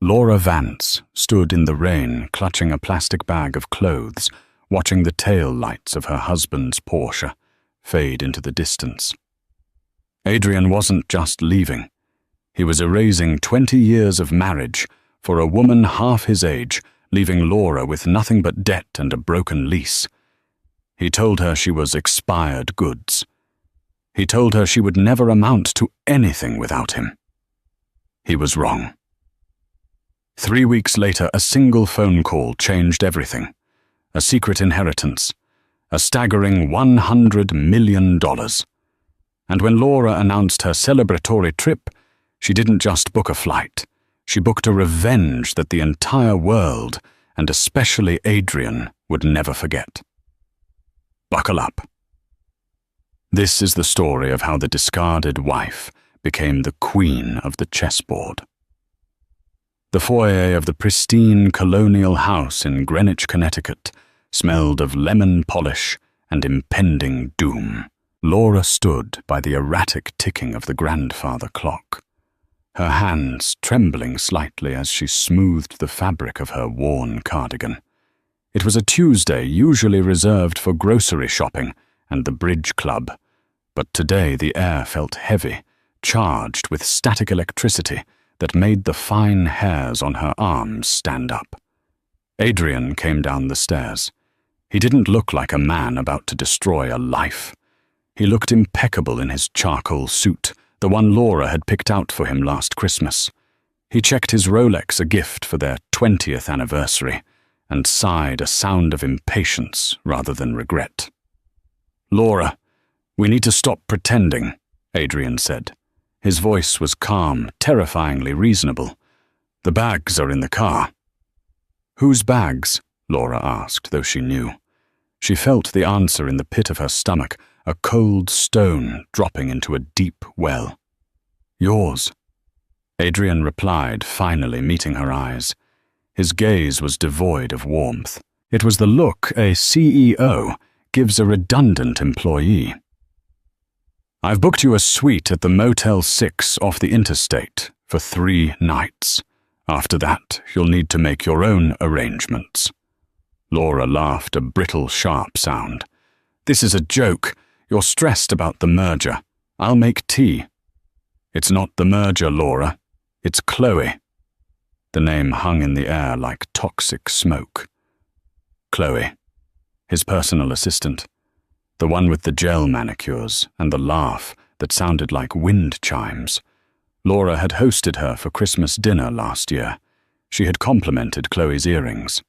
Laura Vance stood in the rain, clutching a plastic bag of clothes, watching the tail lights of her husband's Porsche fade into the distance. Adrian wasn't just leaving. He was erasing 20 years of marriage for a woman half his age, leaving Laura with nothing but debt and a broken lease. He told her she was expired goods. He told her she would never amount to anything without him. He was wrong. 3 weeks later, a single phone call changed everything. A secret inheritance. A staggering $100 million. And when Laura announced her celebratory trip, she didn't just book a flight. She booked a revenge that the entire world, and especially Adrian, would never forget. Buckle up. This is the story of how the discarded wife became the queen of the chessboard. The foyer of the pristine colonial house in Greenwich, Connecticut, smelled of lemon polish and impending doom. Laura stood by the erratic ticking of the grandfather clock, her hands trembling slightly as she smoothed the fabric of her worn cardigan. It was a Tuesday usually reserved for grocery shopping and the bridge club, but today the air felt heavy, charged with static electricity that made the fine hairs on her arms stand up. Adrian came down the stairs. He didn't look like a man about to destroy a life. He looked impeccable in his charcoal suit, the one Laura had picked out for him last Christmas. He checked his Rolex, a gift for their 20th anniversary, and sighed a sound of impatience rather than regret. "Laura, we need to stop pretending," Adrian said. His voice was calm, terrifyingly reasonable. "The bags are in the car." "Whose bags?" Laura asked, though she knew. She felt the answer in the pit of her stomach, a cold stone dropping into a deep well. "Yours," Adrian replied, finally meeting her eyes. His gaze was devoid of warmth. It was the look a CEO gives a redundant employee. "I've booked you a suite at the Motel 6 off the interstate for 3 nights. After that, you'll need to make your own arrangements." Laura laughed, a brittle, sharp sound. "This is a joke. You're stressed about the merger. I'll make tea." "It's not the merger, Laura. It's Chloe." The name hung in the air like toxic smoke. Chloe, his personal assistant. The one with the gel manicures and the laugh that sounded like wind chimes. Laura had hosted her for Christmas dinner last year. She had complimented Chloe's earrings.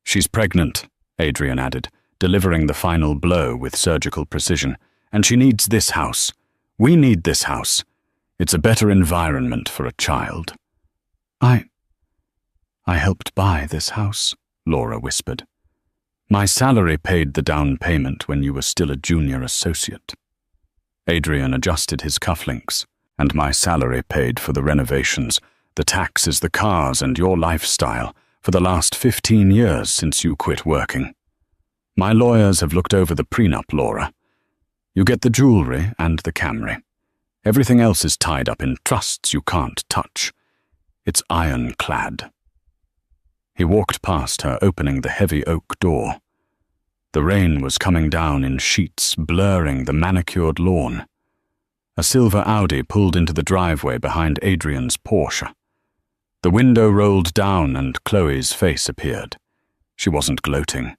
"She's pregnant," Adrian added, delivering the final blow with surgical precision. "And she needs this house. We need this house. It's a better environment for a child." I helped buy this house," Laura whispered. "My salary paid the down payment when you were still a junior associate." Adrian adjusted his cufflinks. "And my salary paid for the renovations, the taxes, the cars, and your lifestyle for the last 15 years since you quit working. My lawyers have looked over the prenup, Laura. You get the jewelry and the Camry. Everything else is tied up in trusts you can't touch. It's ironclad." He walked past her, opening the heavy oak door. The rain was coming down in sheets, blurring the manicured lawn. A silver Audi pulled into the driveway behind Adrian's Porsche. The window rolled down and Chloe's face appeared. She wasn't gloating.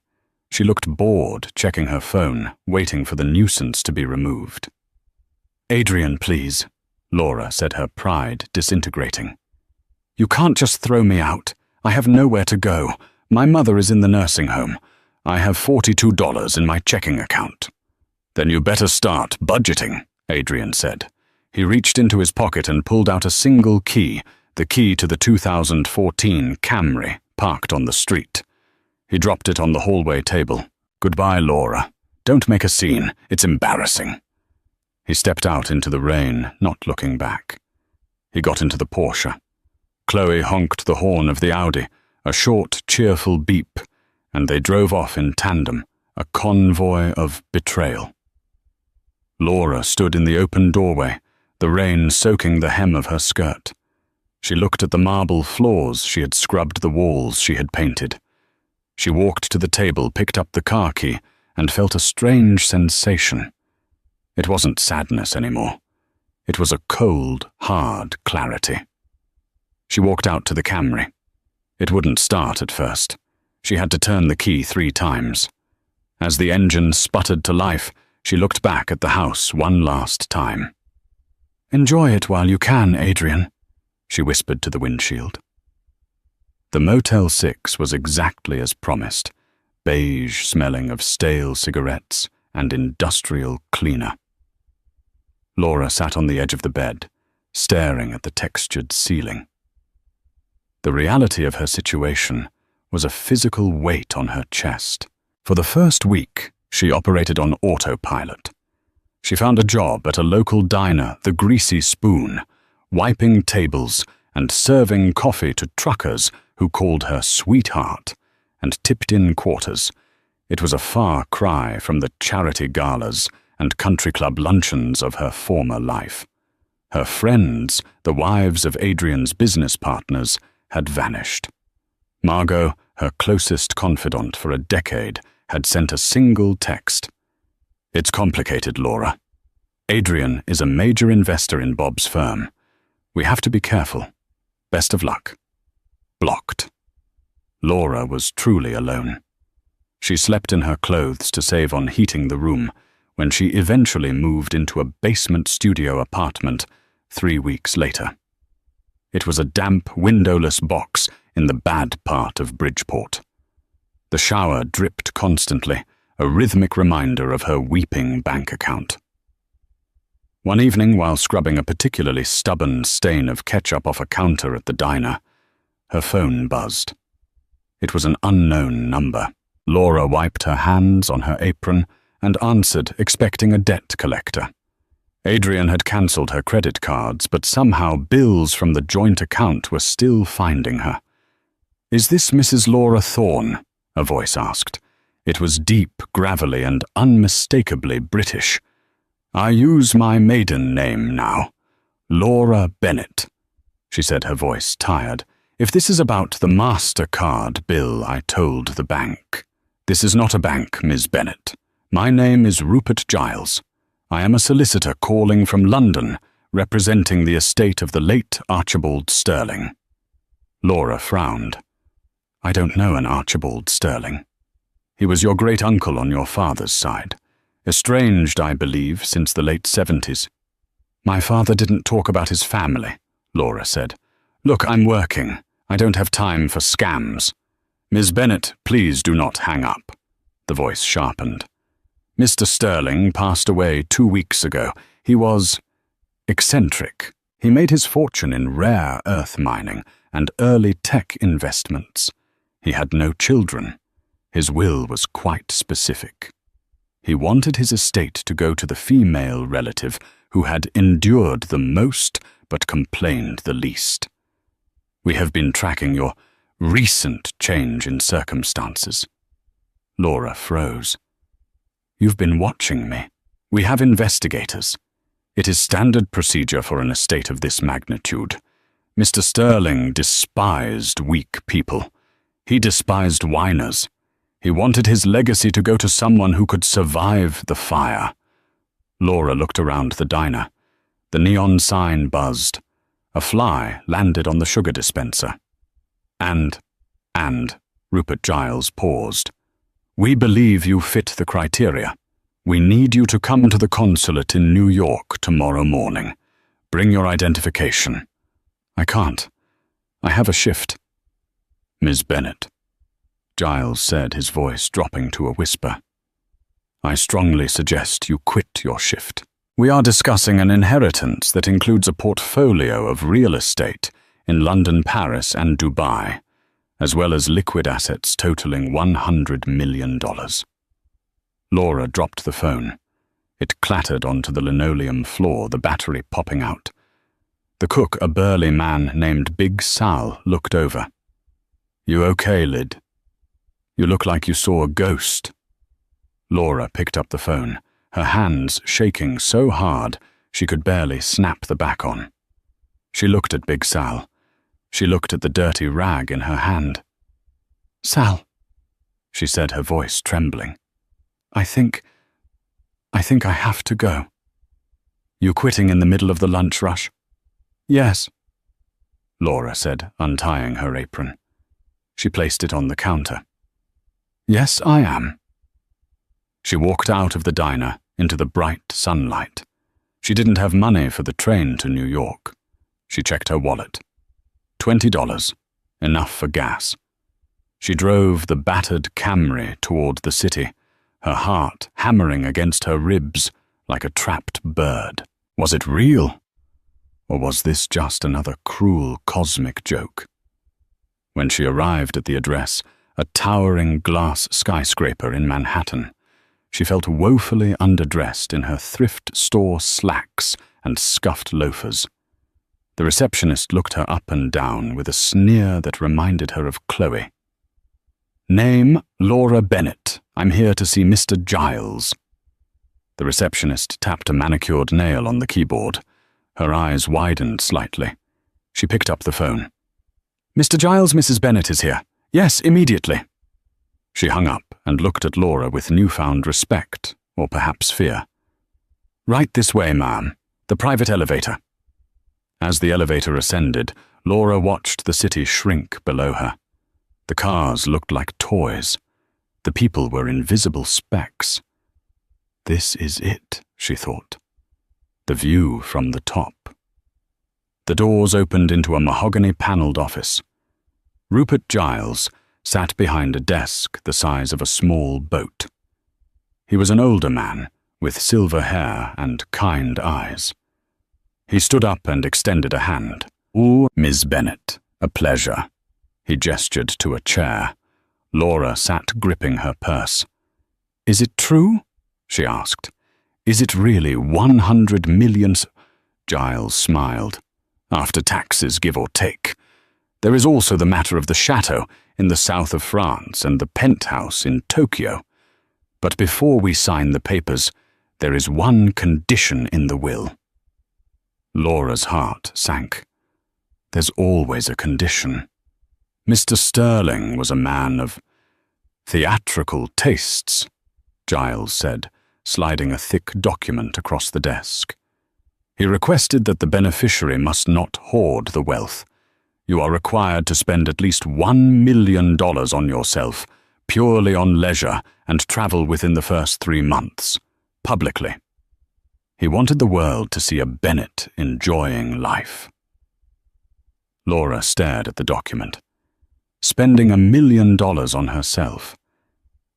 She looked bored, checking her phone, waiting for the nuisance to be removed. "Adrian, please," Laura said, her pride disintegrating. "You can't just throw me out. I have nowhere to go. My mother is in the nursing home. I have $42 in my checking account." "Then you better start budgeting," Adrian said. He reached into his pocket and pulled out a single key, the key to the 2014 Camry, parked on the street. He dropped it on the hallway table. "Goodbye, Laura. Don't make a scene. It's embarrassing." He stepped out into the rain, not looking back. He got into the Porsche. Chloe honked the horn of the Audi, a short, cheerful beep, and they drove off in tandem, a convoy of betrayal. Laura stood in the open doorway, the rain soaking the hem of her skirt. She looked at the marble floors she had scrubbed, the walls she had painted. She walked to the table, picked up the car key, and felt a strange sensation. It wasn't sadness anymore. It was a cold, hard clarity. She walked out to the Camry. It wouldn't start at first. She had to turn the key 3 times. As the engine sputtered to life, she looked back at the house one last time. "Enjoy it while you can, Adrian," she whispered to the windshield. The Motel 6 was exactly as promised, beige smelling of stale cigarettes and industrial cleaner. Laura sat on the edge of the bed, staring at the textured ceiling. The reality of her situation was a physical weight on her chest. For the first week, she operated on autopilot. She found a job at a local diner, the Greasy Spoon, wiping tables and serving coffee to truckers who called her sweetheart and tipped in quarters. It was a far cry from the charity galas and country club luncheons of her former life. Her friends, the wives of Adrian's business partners, had vanished. Margot, her closest confidant for a decade, had sent a single text. "It's complicated, Laura. Adrian is a major investor in Bob's firm. We have to be careful. Best of luck." Blocked. Laura was truly alone. She slept in her clothes to save on heating the room when she eventually moved into a basement studio apartment 3 weeks later. It was a damp, windowless box in the bad part of Bridgeport. The shower dripped constantly, a rhythmic reminder of her weeping bank account. One evening, while scrubbing a particularly stubborn stain of ketchup off a counter at the diner, her phone buzzed. It was an unknown number. Laura wiped her hands on her apron and answered, expecting a debt collector. Adrian had cancelled her credit cards, but somehow bills from the joint account were still finding her. "Is this Mrs. Laura Thorne?" a voice asked. It was deep, gravelly, and unmistakably British. "I use my maiden name now. Laura Bennett," she said, her voice tired. "If this is about the MasterCard bill I told the bank." "This is not a bank, Miss Bennett. My name is Rupert Giles. I am a solicitor calling from London, representing the estate of the late Archibald Sterling." Laura frowned. "I don't know an Archibald Sterling. He was your great-uncle on your father's side. Estranged, I believe, since the late 70s. "My father didn't talk about his family," Laura said. "Look, I'm working. I don't have time for scams." "Miss Bennett, please do not hang up." The voice sharpened. "Mr. Sterling passed away 2 weeks ago. He was eccentric. He made his fortune in rare earth mining and early tech investments. He had no children. His will was quite specific. He wanted his estate to go to the female relative who had endured the most but complained the least. We have been tracking your recent change in circumstances." Laura froze. "You've been watching me. We have investigators. It is standard procedure for an estate of this magnitude. Mr. Sterling despised weak people. He despised whiners. He wanted his legacy to go to someone who could survive the fire." Laura looked around the diner. The neon sign buzzed. A fly landed on the sugar dispenser. And, Rupert Giles paused. "We believe you fit the criteria. We need you to come to the consulate in New York tomorrow morning. Bring your identification." "I can't. I have a shift." "Miss Bennett," Giles said, his voice dropping to a whisper, "I strongly suggest you quit your shift. We are discussing an inheritance that includes a portfolio of real estate in London, Paris, and Dubai, as well as liquid assets totaling $100 million. Laura dropped the phone. It clattered onto the linoleum floor, the battery popping out. The cook, a burly man named Big Sal, looked over. "You okay, Lyd? You look like you saw a ghost." Laura picked up the phone, her hands shaking so hard she could barely snap the back on. She looked at Big Sal. She looked at the dirty rag in her hand. "Sal," she said, her voice trembling. I think I have to go." "You quitting in the middle of the lunch rush?" "Yes," Laura said, untying her apron. She placed it on the counter. "Yes, I am." She walked out of the diner into the bright sunlight. She didn't have money for the train to New York. She checked her wallet. $20, enough for gas. She drove the battered Camry toward the city, her heart hammering against her ribs like a trapped bird. Was it real? Or was this just another cruel cosmic joke? When she arrived at the address, a towering glass skyscraper in Manhattan, she felt woefully underdressed in her thrift store slacks and scuffed loafers. The receptionist looked her up and down with a sneer that reminded her of Chloe. "Name, Laura Bennett. I'm here to see Mr. Giles." The receptionist tapped a manicured nail on the keyboard. Her eyes widened slightly. She picked up the phone. "Mr. Giles, Mrs. Bennett is here. Yes, immediately." She hung up and looked at Laura with newfound respect, or perhaps fear. "Right this way, ma'am. The private elevator." As the elevator ascended, Laura watched the city shrink below her. The cars looked like toys. The people were invisible specks. This is it, she thought. The view from the top. The doors opened into a mahogany-paneled office. Rupert Giles sat behind a desk the size of a small boat. He was an older man, with silver hair and kind eyes. He stood up and extended a hand. "Oh, Miss Bennett, a pleasure." He gestured to a chair. Laura sat gripping her purse. "Is it true?" she asked. "Is it really 100 million? Giles smiled. "After taxes, give or take. There is also the matter of the chateau in the south of France and the penthouse in Tokyo. But before we sign the papers, there is one condition in the will." Laura's heart sank. There's always a condition. Mr. Sterling was a man of theatrical tastes, Giles said, sliding a thick document across the desk. He requested that the beneficiary must not hoard the wealth. You are required to spend at least $1 million on yourself, purely on leisure, and travel within the first 3 months, publicly. He wanted the world to see a Bennett enjoying life. Laura stared at the document. Spending $1 million on herself.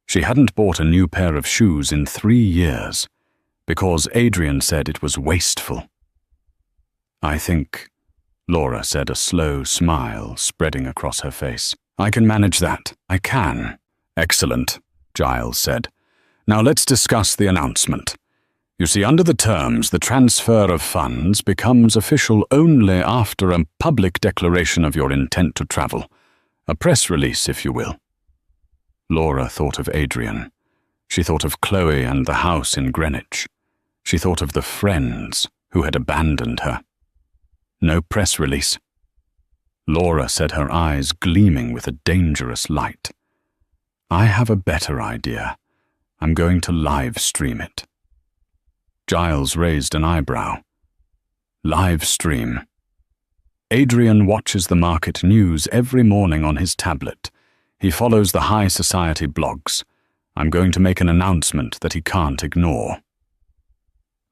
She hadn't bought a new pair of shoes in 3 years, because Adrian said it was wasteful. "I think," Laura said, a slow smile spreading across her face. "I can manage that. I can." "Excellent," Giles said. "Now let's discuss the announcement. You see, under the terms, the transfer of funds becomes official only after a public declaration of your intent to travel. A press release, if you will." Laura thought of Adrian. She thought of Chloe and the house in Greenwich. She thought of the friends who had abandoned her. No press release. Laura said, her eyes gleaming with a dangerous light. "I have a better idea. I'm going to live stream it." Giles raised an eyebrow. "Live stream." "Adrian watches the market news every morning on his tablet. He follows the high society blogs. I'm going to make an announcement that he can't ignore."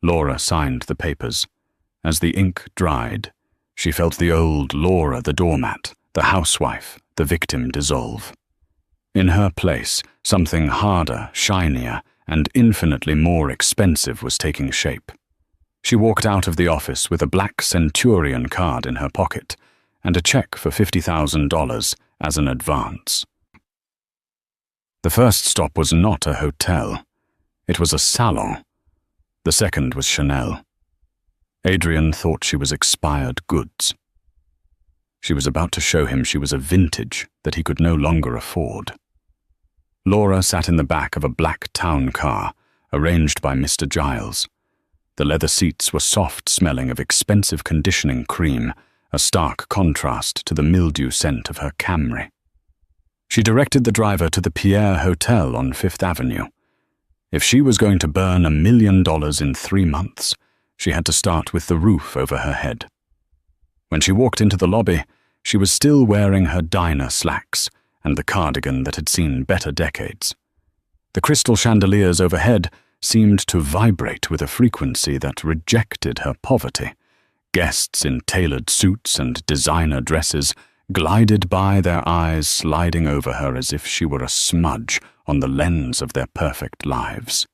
Laura signed the papers. As the ink dried, she felt the old Laura the doormat, the housewife, the victim dissolve. In her place, something harder, shinier, and infinitely more expensive was taking shape. She walked out of the office with a black Centurion card in her pocket and a check for $50,000 as an advance. The first stop was not a hotel. It was a salon. The second was Chanel. Adrian thought she was expired goods. She was about to show him she was a vintage that he could no longer afford. Laura sat in the back of a black town car, arranged by Mr. Giles. The leather seats were soft-smelling of expensive conditioning cream, a stark contrast to the mildew scent of her Camry. She directed the driver to the Pierre Hotel on Fifth Avenue. If she was going to burn $1 million in 3 months, she had to start with the roof over her head. When she walked into the lobby, she was still wearing her diner slacks and the cardigan that had seen better decades. The crystal chandeliers overhead seemed to vibrate with a frequency that rejected her poverty. Guests in tailored suits and designer dresses glided by, their eyes sliding over her as if she were a smudge on the lens of their perfect lives.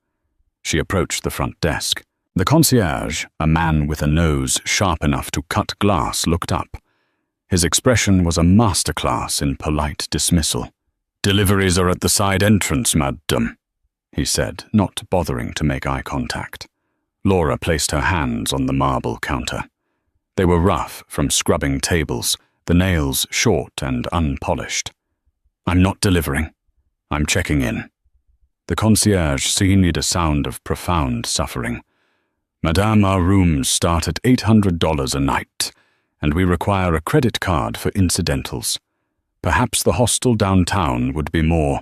She approached the front desk. The concierge, a man with a nose sharp enough to cut glass, looked up. His expression was a masterclass in polite dismissal. "Deliveries are at the side entrance, madame," he said, not bothering to make eye contact. Laura placed her hands on the marble counter. They were rough from scrubbing tables, the nails short and unpolished. "I'm not delivering. I'm checking in." The concierge simulated a sound of profound suffering. "Madame, our rooms start at $800 a night, and we require a credit card for incidentals. Perhaps the hostel downtown would be more."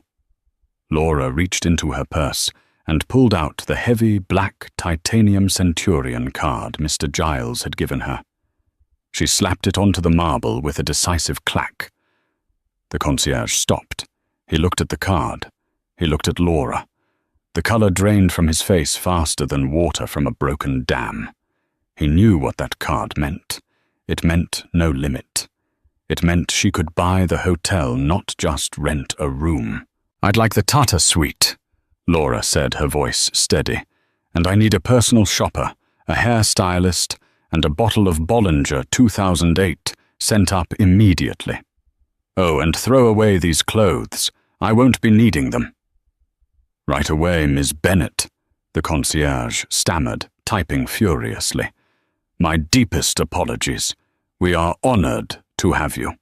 Laura reached into her purse and pulled out the heavy black titanium Centurion card Mr. Giles had given her. She slapped it onto the marble with a decisive clack. The concierge stopped. He looked at the card. He looked at Laura. The color drained from his face faster than water from a broken dam. He knew what that card meant. It meant no limit. It meant she could buy the hotel, not just rent a room. "I'd like the Tata suite," Laura said, her voice steady. "And I need a personal shopper, a hairstylist, and a bottle of Bollinger 2008 sent up immediately. Oh, and throw away these clothes. I won't be needing them." "Right away, Miss Bennet," the concierge stammered, typing furiously. "My deepest apologies. We are honored to have you."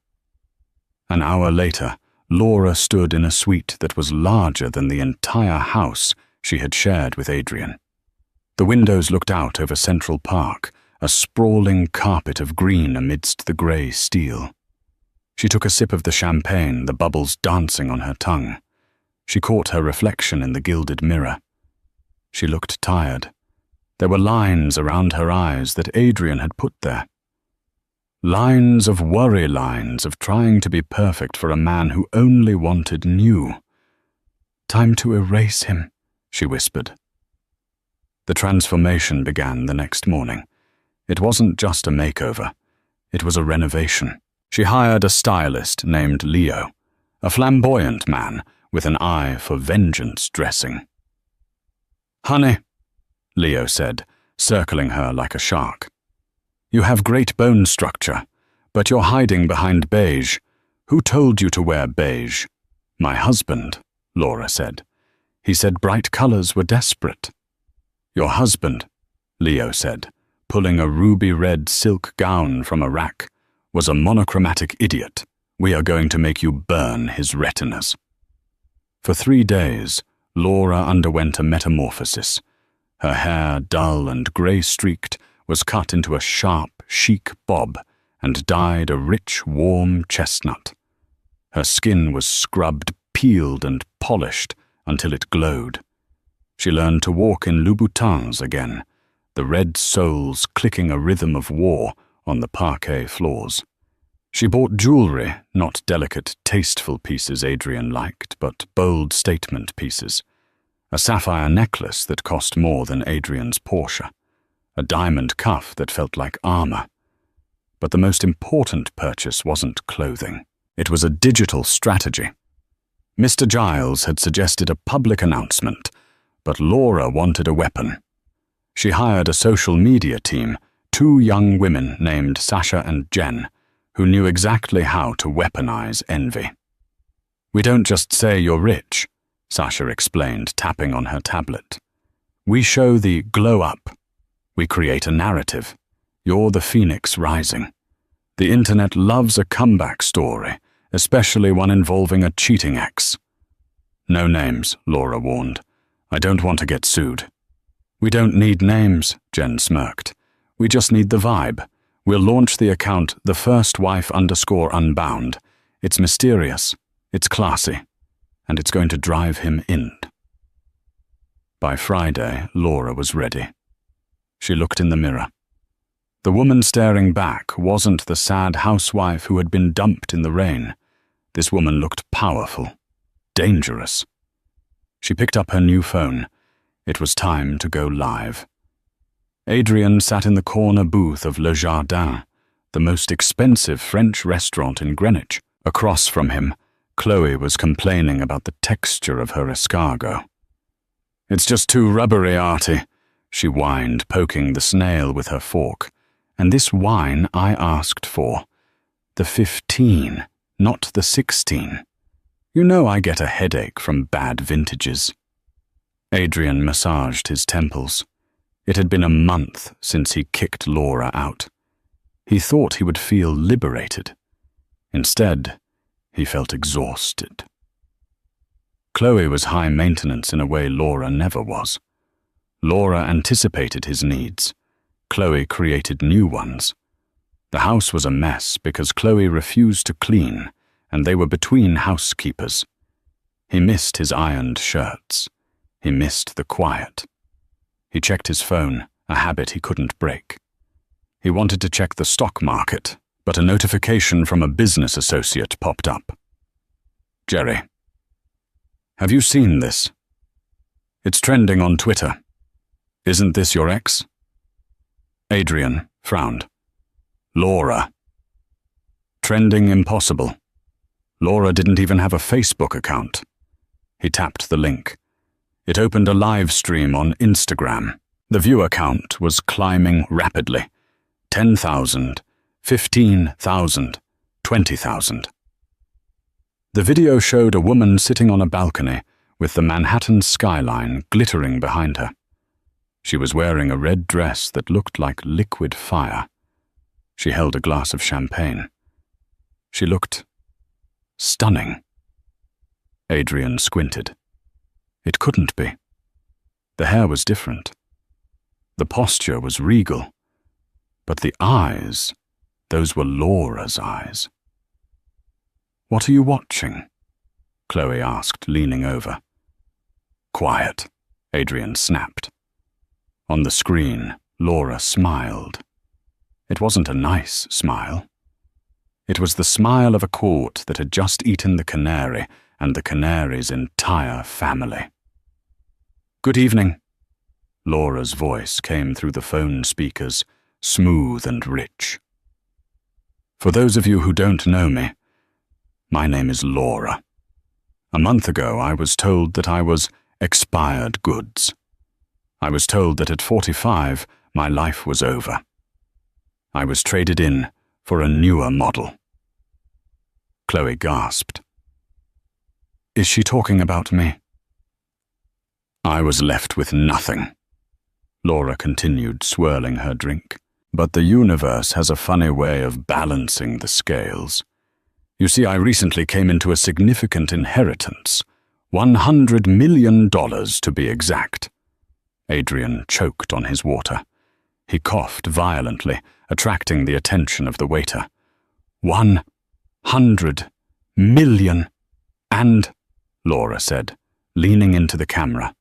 An hour later, Laura stood in a suite that was larger than the entire house she had shared with Adrian. The windows looked out over Central Park, a sprawling carpet of green amidst the grey steel. She took a sip of the champagne, the bubbles dancing on her tongue. She caught her reflection in the gilded mirror. She looked tired. There were lines around her eyes that Adrian had put there. Lines of worry, lines of trying to be perfect for a man who only wanted new. "Time to erase him," she whispered. The transformation began the next morning. It wasn't just a makeover. It was a renovation. She hired a stylist named Leo, a flamboyant man with an eye for vengeance dressing. "Honey," Leo said, circling her like a shark. "You have great bone structure, but you're hiding behind beige. Who told you to wear beige?" "My husband," Laura said. "He said bright colors were desperate." "Your husband," Leo said, pulling a ruby-red silk gown from a rack, "was a monochromatic idiot. We are going to make you burn his retinas." For 3 days, Laura underwent a metamorphosis. Her hair, dull and grey-streaked, was cut into a sharp, chic bob and dyed a rich, warm chestnut. Her skin was scrubbed, peeled and polished until it glowed. She learned to walk in Louboutins again, the red soles clicking a rhythm of war on the parquet floors. She bought jewelry, not delicate, tasteful pieces Adrian liked, but bold statement pieces. A sapphire necklace that cost more than Adrian's Porsche. A diamond cuff that felt like armor. But the most important purchase wasn't clothing. It was a digital strategy. Mr. Giles had suggested a public announcement, but Laura wanted a weapon. She hired a social media team, 2 young women named Sasha and Jen, who knew exactly how to weaponize envy. "We don't just say you're rich," Sasha explained, tapping on her tablet. "We show the glow up. We create a narrative. You're the phoenix rising. The internet loves a comeback story, especially one involving a cheating ex." "No names," Laura warned. "I don't want to get sued." "We don't need names," Jen smirked. "We just need the vibe. We'll launch the account thefirstwife_unbound. It's mysterious, it's classy, and it's going to drive him in. By Friday, Laura was ready. She looked in the mirror. The woman staring back wasn't the sad housewife who had been dumped in the rain. This woman looked powerful, dangerous. She picked up her new phone. It was time to go live. Adrian sat in the corner booth of Le Jardin, the most expensive French restaurant in Greenwich. Across from him, Chloe was complaining about the texture of her escargot. "It's just too rubbery, Artie," she whined, poking the snail with her fork. "And this wine I asked for. The 15, not the 16. You know I get a headache from bad vintages." Adrian massaged his temples. It had been a month since he kicked Laura out. He thought he would feel liberated. Instead, he felt exhausted. Chloe was high maintenance in a way Laura never was. Laura anticipated his needs. Chloe created new ones. The house was a mess because Chloe refused to clean, and they were between housekeepers. He missed his ironed shirts. He missed the quiet. He checked his phone, a habit he couldn't break. He wanted to check the stock market, but a notification from a business associate popped up. "Jerry, have you seen this? It's trending on Twitter. Isn't this your ex?" Adrian frowned. "Laura. Trending impossible. Laura didn't even have a Facebook account." He tapped the link. It opened a live stream on Instagram. The viewer count was climbing rapidly. 10,000, 15,000, 20,000. The video showed a woman sitting on a balcony with the Manhattan skyline glittering behind her. She was wearing a red dress that looked like liquid fire. She held a glass of champagne. She looked stunning. Adrian squinted. It couldn't be. The hair was different. The posture was regal. But the eyes, those were Laura's eyes. "What are you watching?" Chloe asked, leaning over. "Quiet," Adrian snapped. On the screen, Laura smiled. It wasn't a nice smile. It was the smile of a court that had just eaten the canary and the canary's entire family. "Good evening." Laura's voice came through the phone speakers, smooth and rich. "For those of you who don't know me, my name is Laura. A month ago, I was told that I was expired goods. I was told that at 45, my life was over. I was traded in for a newer model." Chloe gasped. "Is she talking about me?" "I was left with nothing," Laura continued, swirling her drink. "But the universe has a funny way of balancing the scales. You see, I recently came into a significant inheritance, $100 million to be exact." Adrian choked on his water. He coughed violently, attracting the attention of the waiter. $100 million, and, Laura said, leaning into the camera,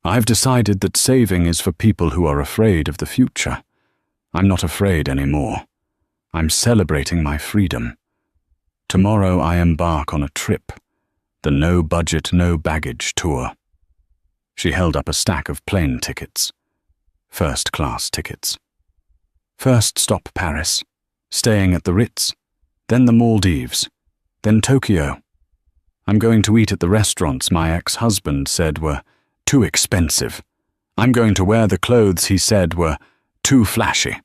"I've decided that saving is for people who are afraid of the future. I'm not afraid anymore. I'm celebrating my freedom. Tomorrow I embark on a trip, the no budget, no baggage tour." She held up a stack of plane tickets. First-class tickets. First stop Paris, staying at the Ritz, then the Maldives, then Tokyo. I'm going to eat at the restaurants my ex-husband said were too expensive. I'm going to wear the clothes he said were too flashy.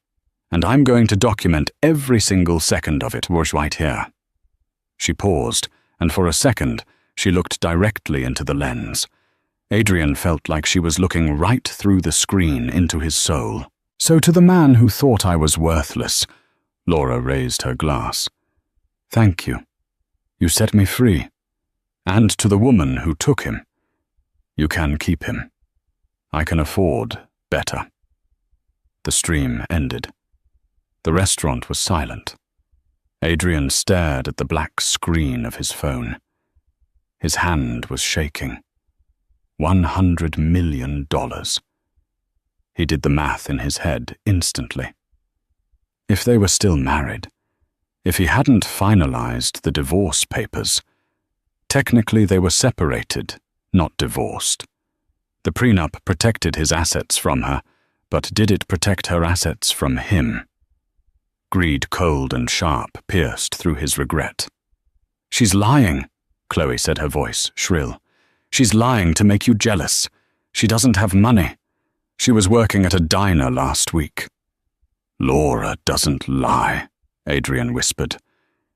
And I'm going to document every single second of it right here. She paused, and for a second, she looked directly into the lens. Adrian felt like she was looking right through the screen into his soul. "So to the man who thought I was worthless," Laura raised her glass, "thank you. You set me free. And to the woman who took him, you can keep him. I can afford better." The stream ended. The restaurant was silent. Adrian stared at the black screen of his phone. His hand was shaking. $100 million. He did the math in his head instantly. If they were still married, if he hadn't finalized the divorce papers, technically they were separated, not divorced. The prenup protected his assets from her, but did it protect her assets from him? Greed, cold and sharp, pierced through his regret. "She's lying," Chloe said, her voice shrill. "She's lying to make you jealous. She doesn't have money. She was working at a diner last week." "Laura doesn't lie," Adrian whispered.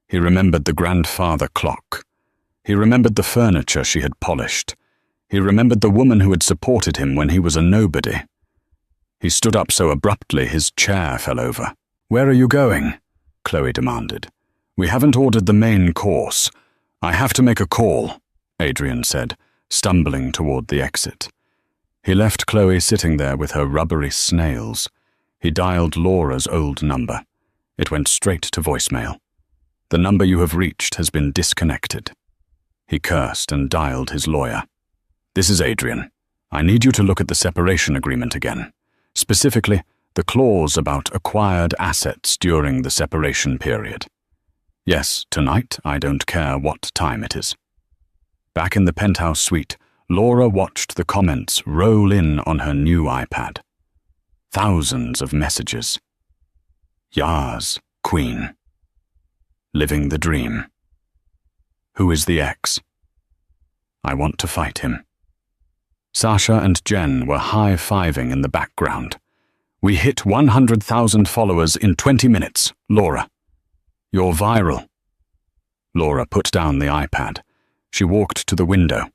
He remembered the grandfather clock. He remembered the furniture she had polished. He remembered the woman who had supported him when he was a nobody. He stood up so abruptly his chair fell over. "Where are you going?" Chloe demanded. "We haven't ordered the main course. I have to make a call," Adrian said, stumbling toward the exit. He left Chloe sitting there with her rubbery snails. He dialed Laura's old number. It went straight to voicemail. "The number you have reached has been disconnected." He cursed and dialed his lawyer. "This is Adrian. I need you to look at the separation agreement again. Specifically, the clause about acquired assets during the separation period. Yes, tonight, I don't care what time it is." Back in the penthouse suite, Laura watched the comments roll in on her new iPad. Thousands of messages. "Yas, Queen. Living the dream. Who is the ex? I want to fight him." Sasha and Jen were high-fiving in the background. "We hit 100,000 followers in 20 minutes, Laura. You're viral." Laura put down the iPad. She walked to the window.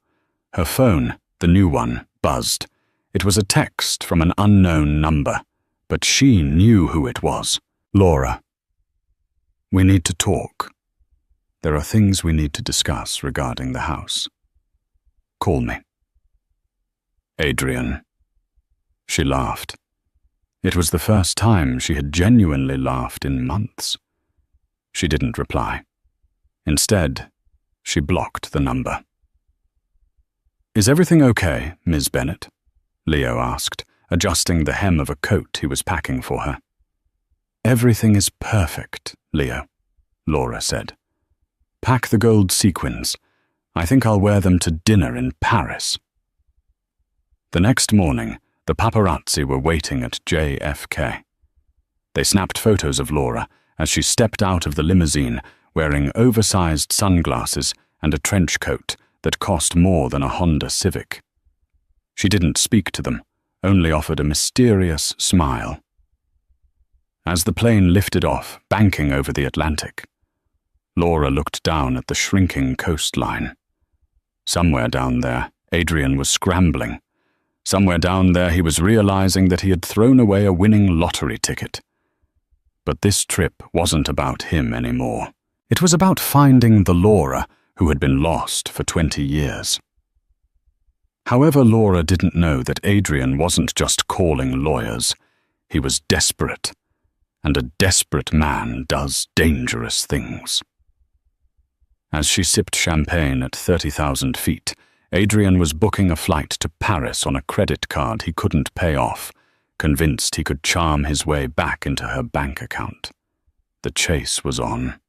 Her phone, the new one, buzzed. It was a text from an unknown number, but she knew who it was. "Laura. We need to talk. There are things we need to discuss regarding the house. Call me." "Adrian." She laughed. It was the first time she had genuinely laughed in months. She didn't reply. Instead, she blocked the number. "Is everything okay, Ms. Bennett?" Leo asked, adjusting the hem of a coat he was packing for her. "Everything is perfect, Leo," Laura said. "Pack the gold sequins. I think I'll wear them to dinner in Paris." The next morning, the paparazzi were waiting at JFK. They snapped photos of Laura as she stepped out of the limousine wearing oversized sunglasses and a trench coat that cost more than a Honda Civic. She didn't speak to them, only offered a mysterious smile. As the plane lifted off, banking over the Atlantic, Laura looked down at the shrinking coastline. Somewhere down there, Adrian was scrambling. Somewhere down there, he was realizing that he had thrown away a winning lottery ticket. But this trip wasn't about him anymore. It was about finding the Laura who had been lost for 20 years. However, Laura didn't know that Adrian wasn't just calling lawyers. He was desperate, and a desperate man does dangerous things. As she sipped champagne at 30,000 feet, Adrian was booking a flight to Paris on a credit card he couldn't pay off, convinced he could charm his way back into her bank account. The chase was on.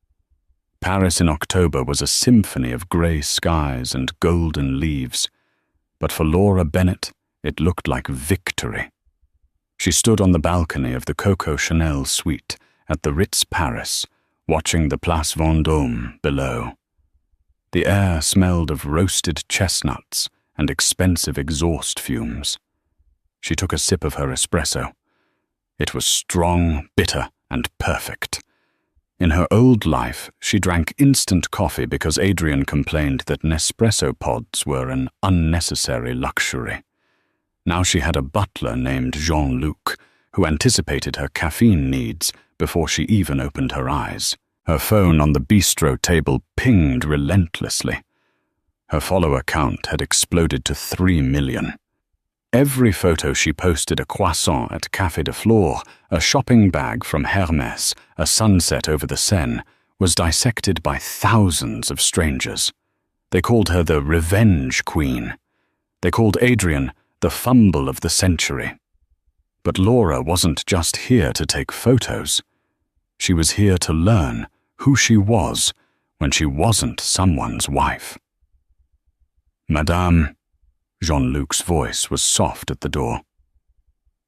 Paris in October was a symphony of grey skies and golden leaves, but for Laura Bennett, it looked like victory. She stood on the balcony of the Coco Chanel suite at the Ritz Paris, watching the Place Vendôme below. The air smelled of roasted chestnuts and expensive exhaust fumes. She took a sip of her espresso. It was strong, bitter, and perfect. In her old life, she drank instant coffee because Adrian complained that Nespresso pods were an unnecessary luxury. Now she had a butler named Jean-Luc, who anticipated her caffeine needs before she even opened her eyes. Her phone on the bistro table pinged relentlessly. Her follower count had exploded to 3 million. every photo she posted a croissant at Café de Flore, a shopping bag from Hermès, a sunset over the Seine, was dissected by thousands of strangers. They called her the Revenge Queen. They called Adrian the fumble of the century. But Laura wasn't just here to take photos. She was here to learn who she was when she wasn't someone's wife. Madame, Jean-Luc's voice was soft at the door.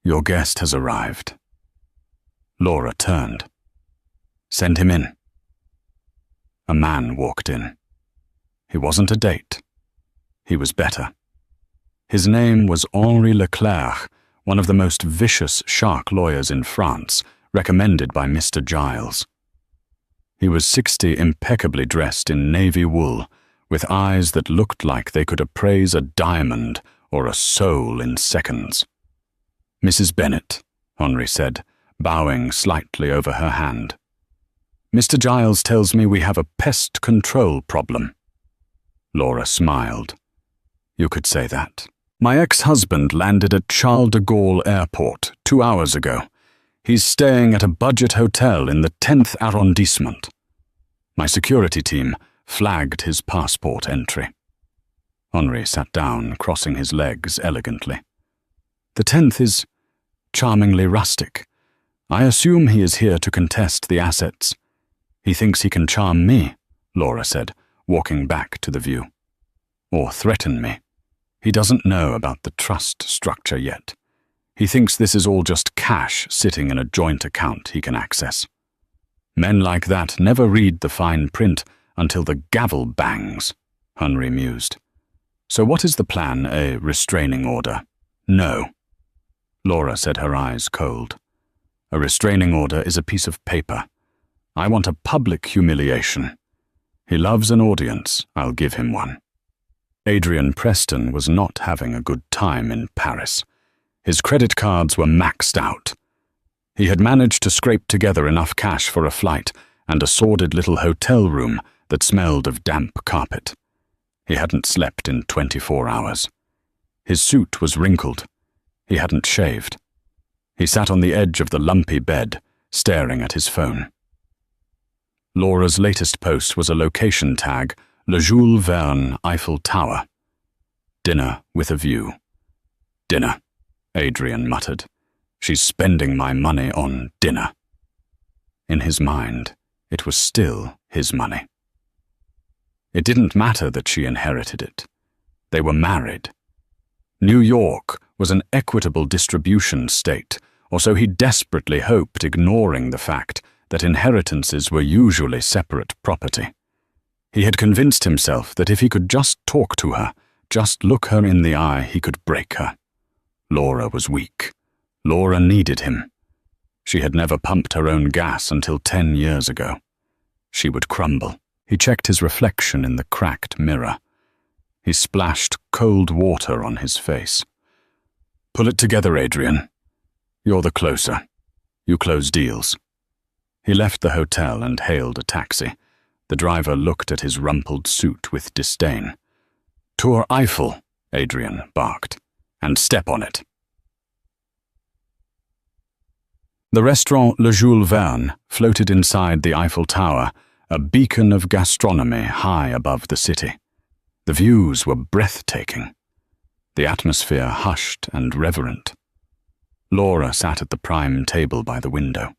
Your guest has arrived. Laura turned. Send him in. A man walked in. He wasn't a date. He was better. His name was Henri Leclerc, one of the most vicious shark lawyers in France, recommended by Mr. Giles. He was 60, impeccably dressed in navy wool, with eyes that looked like they could appraise a diamond or a soul in seconds. Mrs. Bennet, Henri said, bowing slightly over her hand. Mr. Giles tells me we have a pest control problem. Laura smiled. You could say that. My ex-husband landed at Charles de Gaulle Airport 2 hours ago. He's staying at a budget hotel in the 10th arrondissement. My security team flagged his passport entry. Henri sat down, crossing his legs elegantly. The 10th is charmingly rustic. I assume he is here to contest the assets. He thinks he can charm me, Laura said, walking back to the view. Or threaten me. He doesn't know about the trust structure yet. He thinks this is all just cash sitting in a joint account he can access. Men like that never read the fine print until the gavel bangs, Henri mused. So what is the plan, a restraining order? No. Laura said, her eyes cold. A restraining order is a piece of paper. I want a public humiliation. He loves an audience, I'll give him one. Adrian Preston was not having a good time in Paris. His credit cards were maxed out. He had managed to scrape together enough cash for a flight and a sordid little hotel room that smelled of damp carpet. He hadn't slept in 24 hours. His suit was wrinkled. He hadn't shaved. He sat on the edge of the lumpy bed, staring at his phone. Laura's latest post was a location tag, Le Jules Verne Eiffel Tower. Dinner with a view. Dinner, Adrian muttered. She's spending my money on dinner. In his mind, it was still his money. It didn't matter that she inherited it. They were married. New York was an equitable distribution state, or so he desperately hoped, ignoring the fact that inheritances were usually separate property. He had convinced himself that if he could just talk to her, just look her in the eye, he could break her. Laura was weak. Laura needed him. She had never pumped her own gas until 10 years ago. She would crumble. He checked his reflection in the cracked mirror. He splashed cold water on his face. Pull it together, Adrian. You're the closer. You close deals. He left the hotel and hailed a taxi. The driver looked at his rumpled suit with disdain. Tour Eiffel, Adrian barked, and step on it. The restaurant Le Jules Verne floated inside the Eiffel Tower, a beacon of gastronomy high above the city. The views were breathtaking. The atmosphere hushed and reverent. Laura sat at the prime table by the window.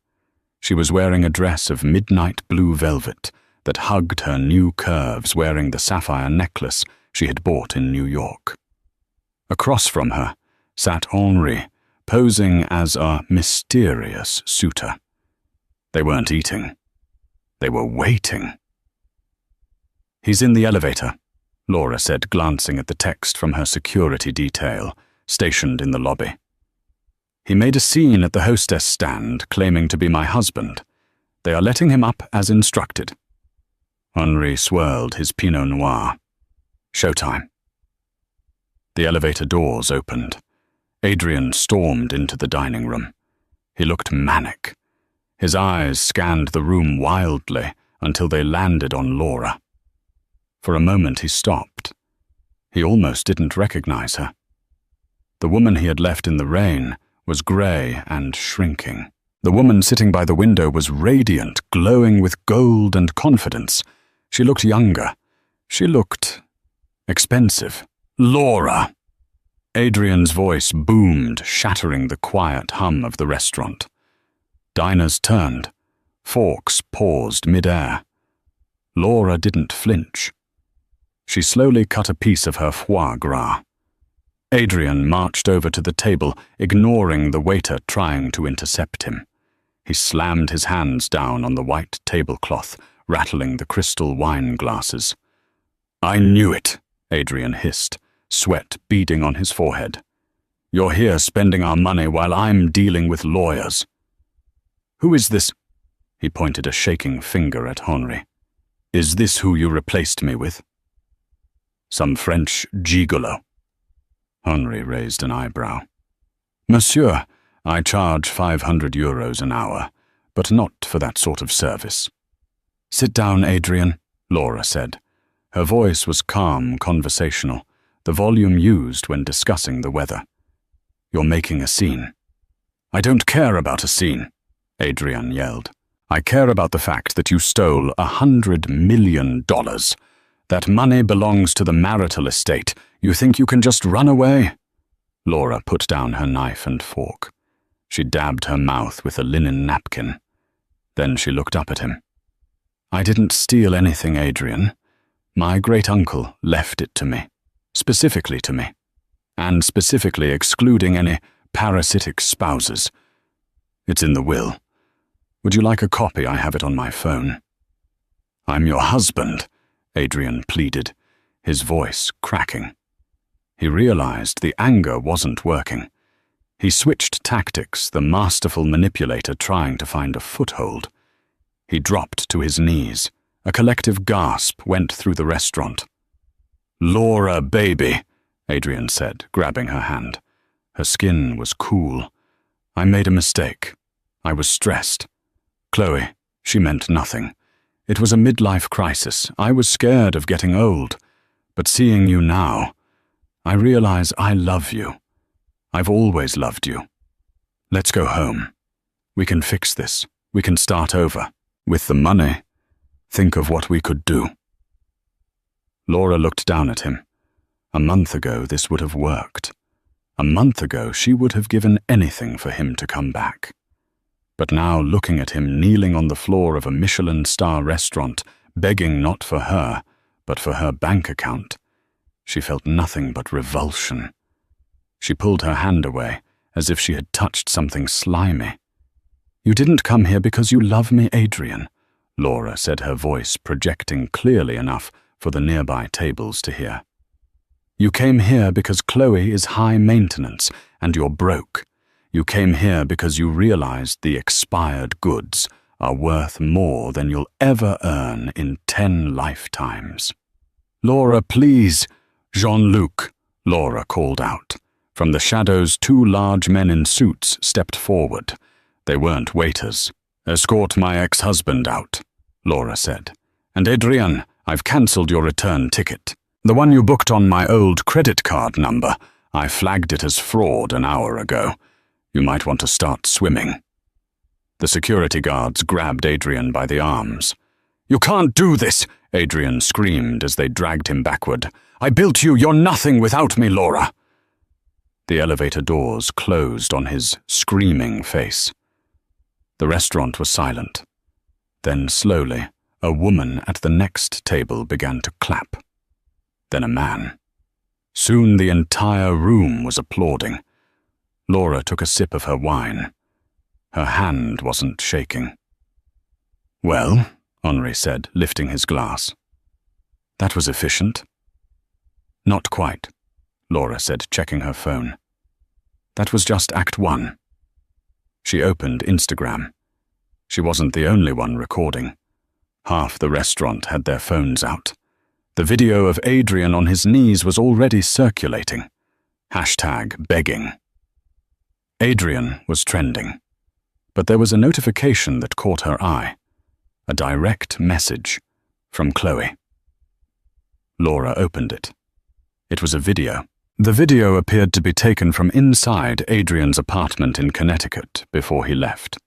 She was wearing a dress of midnight blue velvet that hugged her new curves, wearing the sapphire necklace she had bought in New York. Across from her sat Henri, posing as a mysterious suitor. They weren't eating. They were waiting. He's in the elevator, Laura said, glancing at the text from her security detail, stationed in the lobby. He made a scene at the hostess stand, claiming to be my husband. They are letting him up as instructed. Henri swirled his Pinot Noir. Showtime. The elevator doors opened. Adrian stormed into the dining room. He looked manic. His eyes scanned the room wildly until they landed on Laura. For a moment he stopped. He almost didn't recognize her. The woman he had left in the rain was grey and shrinking. The woman sitting by the window was radiant, glowing with gold and confidence. She looked younger. She looked expensive. Laura! Adrian's voice boomed, shattering the quiet hum of the restaurant. Diners turned. Forks paused mid-air. Laura didn't flinch. She slowly cut a piece of her foie gras. Adrian marched over to the table, ignoring the waiter trying to intercept him. He slammed his hands down on the white tablecloth, rattling the crystal wine glasses. "I knew it," Adrian hissed, sweat beading on his forehead. "You're here spending our money while I'm dealing with lawyers." "Who is this?" He pointed a shaking finger at Henri. "Is this who you replaced me with?" "Some French gigolo." Henri raised an eyebrow. "Monsieur, I charge 500 euros an hour, but not for that sort of service." "Sit down, Adrian," Laura said. Her voice was calm, conversational, the volume used when discussing the weather. "You're making a scene." "I don't care about a scene," Adrian yelled. "I care about the fact that you stole $100 million. That money belongs to the marital estate. You think you can just run away?" Laura put down her knife and fork. She dabbed her mouth with a linen napkin. Then she looked up at him. "I didn't steal anything, Adrian. My great-uncle left it to me, specifically to me, and specifically excluding any parasitic spouses. It's in the will. Would you like a copy? I have it on my phone." "I'm your husband," Adrian pleaded, his voice cracking. He realized the anger wasn't working. He switched tactics, the masterful manipulator trying to find a foothold. He dropped to his knees. A collective gasp went through the restaurant. "Laura, baby," Adrian said, grabbing her hand. Her skin was cool. "I made a mistake. I was stressed. Chloe, she meant nothing. It was a midlife crisis. I was scared of getting old. But seeing you now, I realize I love you. I've always loved you. Let's go home. We can fix this. We can start over. With the money, think of what we could do." Laura looked down at him. A month ago, this would have worked. A month ago, she would have given anything for him to come back. But now, looking at him kneeling on the floor of a Michelin star restaurant, begging not for her, but for her bank account, she felt nothing but revulsion. She pulled her hand away, as if she had touched something slimy. "You didn't come here because you love me, Adrian," Laura said, her voice projecting clearly enough for the nearby tables to hear. "You came here because Chloe is high maintenance, and you're broke. You came here because you realized the expired goods are worth more than you'll ever earn in 10 lifetimes." "Laura, please!" "Jean-Luc," Laura called out. From the shadows, 2 large men in suits stepped forward. They weren't waiters. "Escort my ex-husband out," Laura said. "And Adrian, I've cancelled your return ticket. The one you booked on my old credit card number. I flagged it as fraud an hour ago. You might want to start swimming." The security guards grabbed Adrian by the arms. "You can't do this!" Adrian screamed as they dragged him backward. "I built you. You're nothing without me, Laura." The elevator doors closed on his screaming face. The restaurant was silent. Then slowly, a woman at the next table began to clap. Then a man. Soon the entire room was applauding. Laura took a sip of her wine. Her hand wasn't shaking. "Well," Henri said, lifting his glass. "That was efficient." "Not quite," Laura said, checking her phone. "That was just Act 1. She opened Instagram. She wasn't the only one recording. Half the restaurant had their phones out. The video of Adrian on his knees was already circulating. #begging. Adrian was trending. But there was a notification that caught her eye. A direct message from Chloe. Laura opened it. It was a video. The video appeared to be taken from inside Adrian's apartment in Connecticut before he left.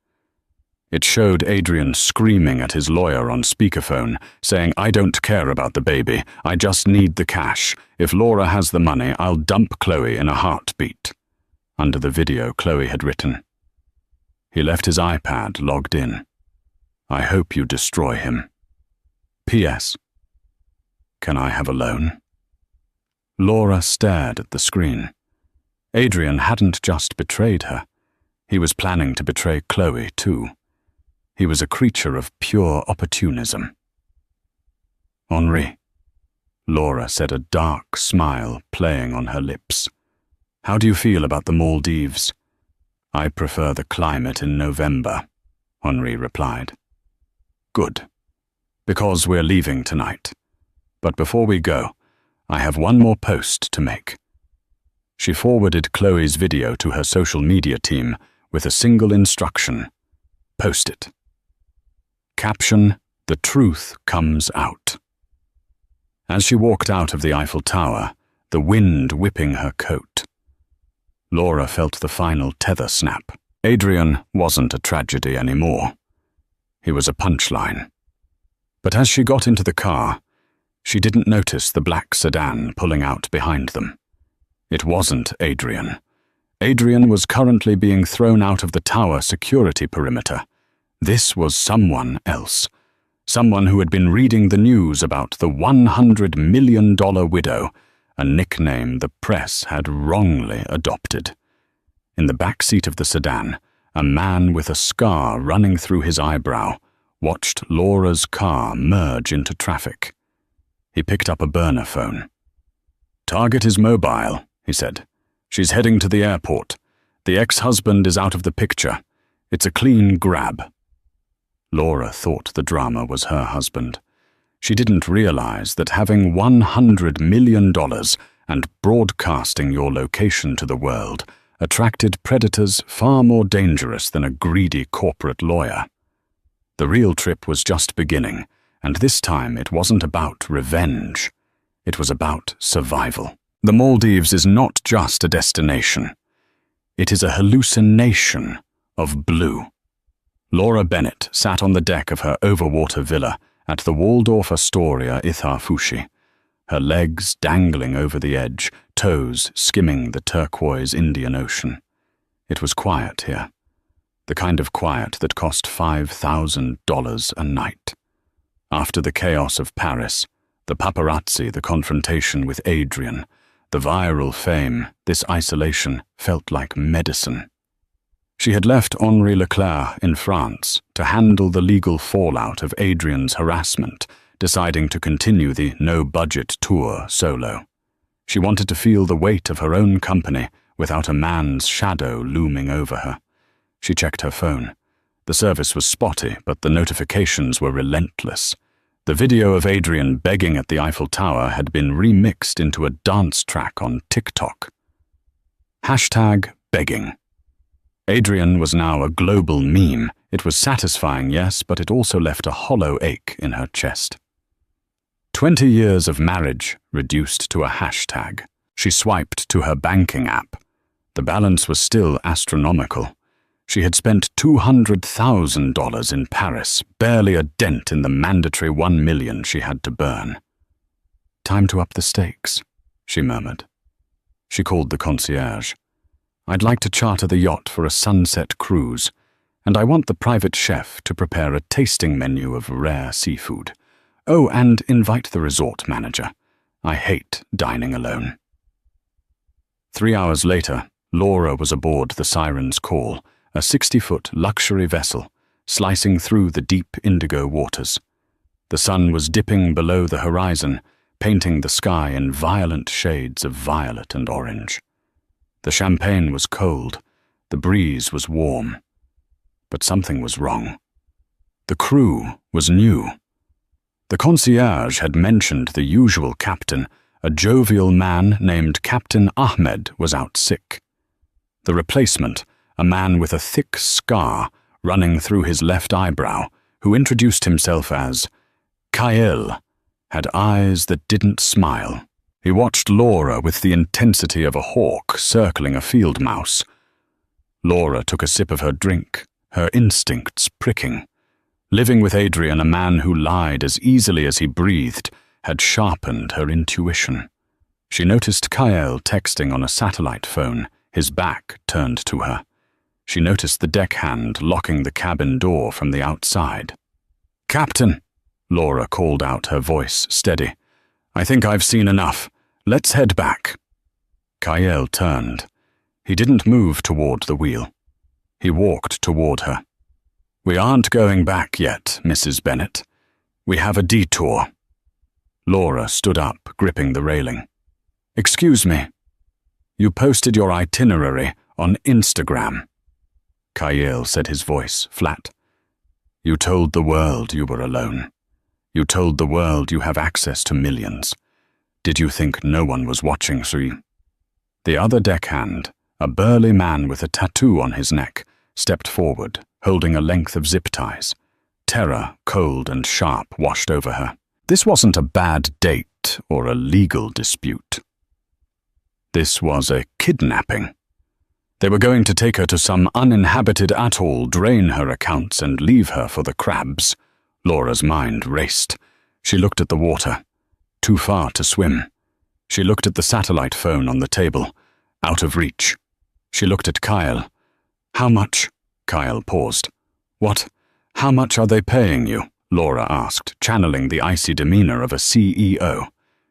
It showed Adrian screaming at his lawyer on speakerphone, saying, "I don't care about the baby, I just need the cash. If Laura has the money, I'll dump Chloe in a heartbeat." Under the video, Chloe had written. He left his iPad logged in. "I hope you destroy him. P.S. Can I have a loan?" Laura stared at the screen. Adrian hadn't just betrayed her. He was planning to betray Chloe, too. He was a creature of pure opportunism. "Henri," Laura said, a dark smile playing on her lips. "How do you feel about the Maldives?" "I prefer the climate in November," Henri replied. "Good. Because we're leaving tonight. But before we go, I have one more post to make." She forwarded Chloe's video to her social media team with a single instruction: post it. Caption: "The truth comes out." As she walked out of the Eiffel Tower, the wind whipping her coat, Laura felt the final tether snap. Adrian wasn't a tragedy anymore. He was a punchline. But as she got into the car, she didn't notice the black sedan pulling out behind them. It wasn't Adrian. Adrian was currently being thrown out of the tower security perimeter. This was someone else. Someone who had been reading the news about the $100 million widow, a nickname the press had wrongly adopted. In the back seat of the sedan, a man with a scar running through his eyebrow watched Laura's car merge into traffic. He picked up a burner phone. "Target is mobile," he said. "She's heading to the airport. The ex-husband is out of the picture. It's a clean grab." Laura thought the drama was her husband. She didn't realize that having $100 million and broadcasting your location to the world attracted predators far more dangerous than a greedy corporate lawyer. The real trip was just beginning, and this time it wasn't about revenge. It was about survival. The Maldives is not just a destination. It is a hallucination of blue. Laura Bennett sat on the deck of her overwater villa at the Waldorf Astoria Ithafushi, her legs dangling over the edge, toes skimming the turquoise Indian Ocean. It was quiet here, the kind of quiet that cost $5,000 a night. After the chaos of Paris, the paparazzi, the confrontation with Adrian, the viral fame, this isolation felt like medicine. She had left Henri Leclerc in France to handle the legal fallout of Adrian's harassment, deciding to continue the no-budget tour solo. She wanted to feel the weight of her own company without a man's shadow looming over her. She checked her phone. The service was spotty, but the notifications were relentless. The video of Adrian begging at the Eiffel Tower had been remixed into a dance track on TikTok. #begging. Adrian was now a global meme. It was satisfying, yes, but it also left a hollow ache in her chest. 20 years of marriage reduced to a hashtag. She swiped to her banking app. The balance was still astronomical. She had spent $200,000 in Paris, barely a dent in the mandatory $1 million she had to burn. "Time to up the stakes," she murmured. She called the concierge. "I'd like to charter the yacht for a sunset cruise, and I want the private chef to prepare a tasting menu of rare seafood. Oh, and invite the resort manager. I hate dining alone." 3 hours later, Laura was aboard the Siren's Call, a 60-foot luxury vessel, slicing through the deep indigo waters. The sun was dipping below the horizon, painting the sky in violent shades of violet and orange. The champagne was cold, the breeze was warm. But something was wrong. The crew was new. The concierge had mentioned the usual captain, a jovial man named Captain Ahmed, was out sick. The replacement, a man with a thick scar running through his left eyebrow, who introduced himself as Kael, had eyes that didn't smile. He watched Laura with the intensity of a hawk circling a field mouse. Laura took a sip of her drink, her instincts pricking. Living with Adrian, a man who lied as easily as he breathed, had sharpened her intuition. She noticed Kyle texting on a satellite phone, his back turned to her. She noticed the deckhand locking the cabin door from the outside. "Captain," Laura called out, her voice steady. "I think I've seen enough. Let's head back." Kyle turned. He didn't move toward the wheel. He walked toward her. "We aren't going back yet, Mrs. Bennet. We have a detour." Laura stood up, gripping the railing. "Excuse me. You posted your itinerary on Instagram." Kyle said, his voice flat. "You told the world you were alone. You told the world you have access to millions. Did you think no one was watching through?" The other deckhand, a burly man with a tattoo on his neck, stepped forward, holding a length of zip ties. Terror, cold and sharp, washed over her. This wasn't a bad date or a legal dispute. This was a kidnapping. They were going to take her to some uninhabited atoll, drain her accounts, and leave her for the crabs. Laura's mind raced. She looked at the water. Too far to swim. She looked at the satellite phone on the table. Out of reach. She looked at Kyle. "How much?" Kyle paused. "What? How much are they paying you?" Laura asked, channeling the icy demeanor of a CEO.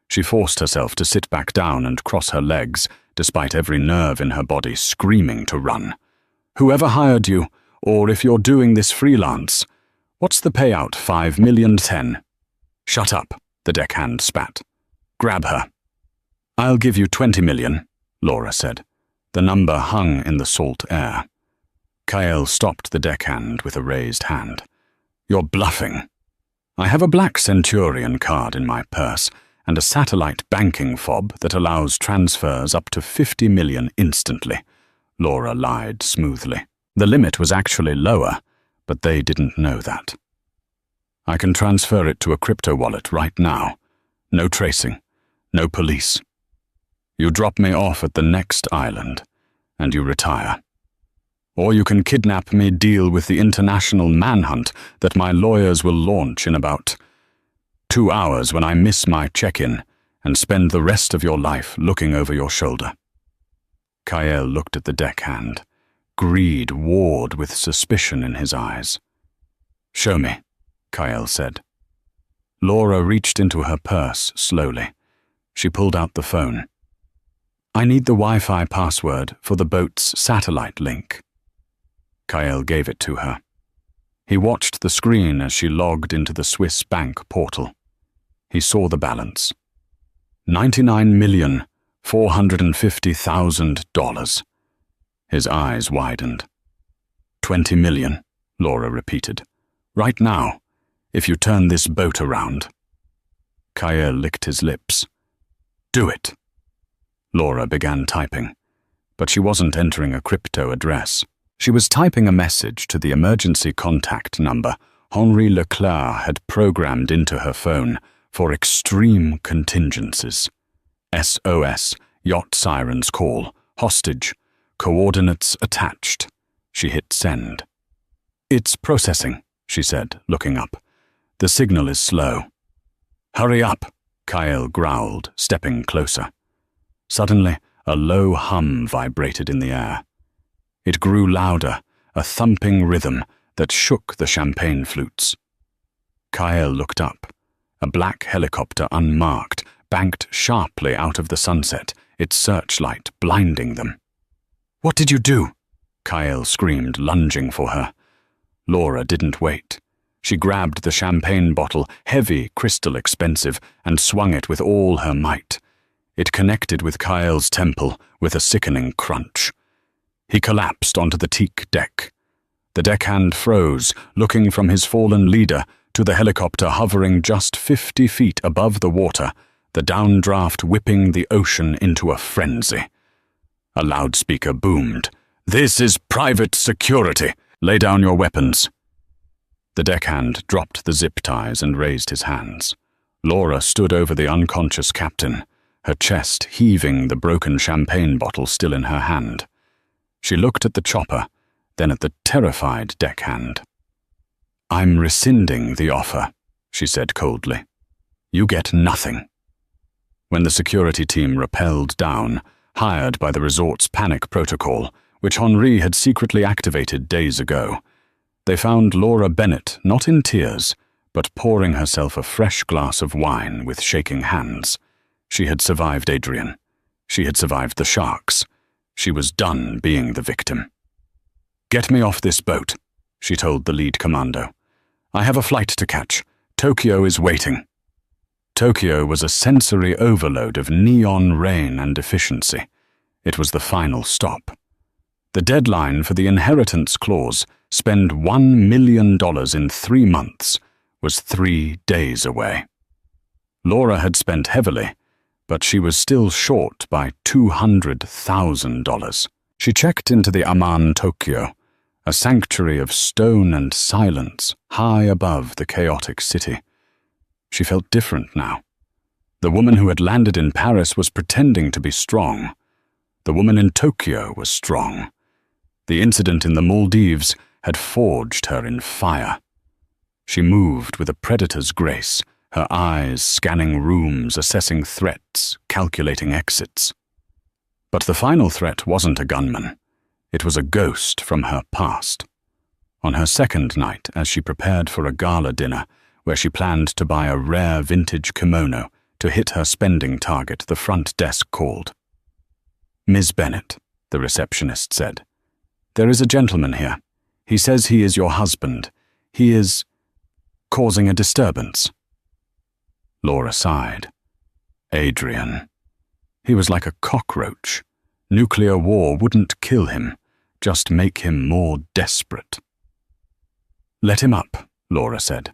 She forced herself to sit back down and cross her legs, despite every nerve in her body screaming to run. "Whoever hired you, or if you're doing this freelance, what's the payout? 5 million, 10? "Shut up," the deckhand spat. "Grab her." "I'll give you 20 million, Laura said. The number hung in the salt air. Kyle stopped the deckhand with a raised hand. "You're bluffing. I have a black Centurion card in my purse and a satellite banking fob that allows transfers up to 50 million instantly," Laura lied smoothly. The limit was actually lower, but they didn't know that. "I can transfer it to a crypto wallet right now. No tracing. No police. You drop me off at the next island, and you retire. Or you can kidnap me, deal with the international manhunt that my lawyers will launch in about 2 hours when I miss my check-in, and spend the rest of your life looking over your shoulder." Kyle looked at the deckhand. Greed warred with suspicion in his eyes. "Show me," Kyle said. Laura reached into her purse slowly. She pulled out the phone. "I need the Wi-Fi password for the boat's satellite link." Kyle gave it to her. He watched the screen as she logged into the Swiss bank portal. He saw the balance. $99,450,000. His eyes widened. 20 million, Laura repeated. "Right now, if you turn this boat around." Kyle licked his lips. "Do it." Laura began typing, but she wasn't entering a crypto address. She was typing a message to the emergency contact number Henri Leclerc had programmed into her phone for extreme contingencies. SOS, yacht sirens call, hostage, coordinates attached. She hit send. "It's processing," she said, looking up. "The signal is slow." "Hurry up," Kyle growled, stepping closer. Suddenly, a low hum vibrated in the air. It grew louder, a thumping rhythm that shook the champagne flutes. Kyle looked up. A black helicopter, unmarked, banked sharply out of the sunset, its searchlight blinding them. "What did you do?" Kyle screamed, lunging for her. Laura didn't wait. She grabbed the champagne bottle, heavy, crystal expensive, and swung it with all her might. It connected with Kyle's temple with a sickening crunch. He collapsed onto the teak deck. The deckhand froze, looking from his fallen leader to the helicopter hovering just 50 feet above the water, the downdraft whipping the ocean into a frenzy. A loudspeaker boomed. "This is private security. Lay down your weapons." The deckhand dropped the zip ties and raised his hands. Laura stood over the unconscious captain, her chest heaving, the broken champagne bottle still in her hand. She looked at the chopper, then at the terrified deckhand. "I'm rescinding the offer," she said coldly. "You get nothing." When the security team rappelled down, hired by the resort's panic protocol, which Henri had secretly activated days ago, they found Laura Bennett not in tears, but pouring herself a fresh glass of wine with shaking hands. She had survived Adrian. She had survived the sharks. She was done being the victim. "Get me off this boat," she told the lead commando. "I have a flight to catch. Tokyo is waiting." Tokyo was a sensory overload of neon rain and efficiency. It was the final stop. The deadline for the inheritance clause, spend $1 million in 3 months, was 3 days away. Laura had spent heavily, but she was still short by $200,000. She checked into the Aman Tokyo, a sanctuary of stone and silence high above the chaotic city. She felt different now. The woman who had landed in Paris was pretending to be strong. The woman in Tokyo was strong. The incident in the Maldives had forged her in fire. She moved with a predator's grace, her eyes scanning rooms, assessing threats, calculating exits. But the final threat wasn't a gunman. It was a ghost from her past. On her second night, as she prepared for a gala dinner, where she planned to buy a rare vintage kimono to hit her spending target, the front desk called. "Ms. Bennett," the receptionist said, "there is a gentleman here. He says he is your husband. He is causing a disturbance." Laura sighed. Adrian. He was like a cockroach. Nuclear war wouldn't kill him, just make him more desperate. "Let him up," Laura said.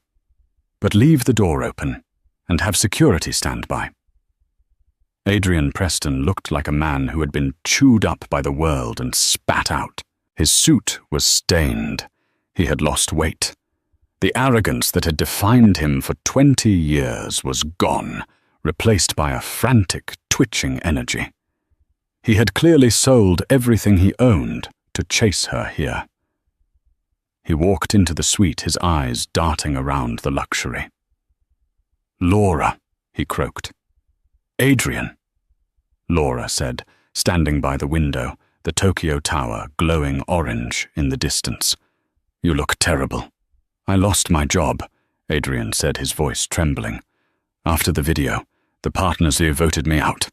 "But leave the door open and have security stand by." Adrian Preston looked like a man who had been chewed up by the world and spat out. His suit was stained. He had lost weight. The arrogance that had defined him for 20 years was gone, replaced by a frantic, twitching energy. He had clearly sold everything he owned to chase her here. He walked into the suite, his eyes darting around the luxury. "Laura," he croaked. "Adrian," Laura said, standing by the window, the Tokyo Tower glowing orange in the distance. "You look terrible." "I lost my job," Adrian said, his voice trembling. "After the video, the partners here voted me out.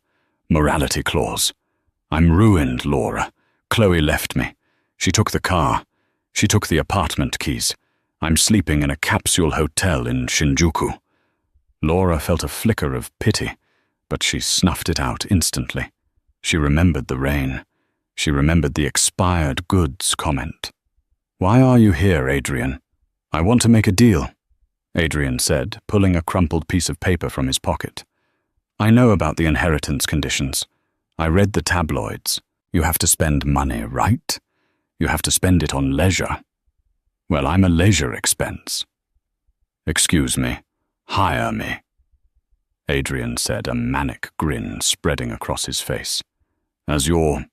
Morality clause. I'm ruined, Laura. Chloe left me. She took the car. She took the apartment keys. I'm sleeping in a capsule hotel in Shinjuku." Laura felt a flicker of pity, but she snuffed it out instantly. She remembered the rain. She remembered the expired goods comment. "Why are you here, Adrian?" "I want to make a deal," Adrian said, pulling a crumpled piece of paper from his pocket. "I know about the inheritance conditions. I read the tabloids. You have to spend money, right? You have to spend it on leisure. Well, I'm a leisure expense." "Excuse me. Hire me," Adrian said, a manic grin spreading across his face. "As your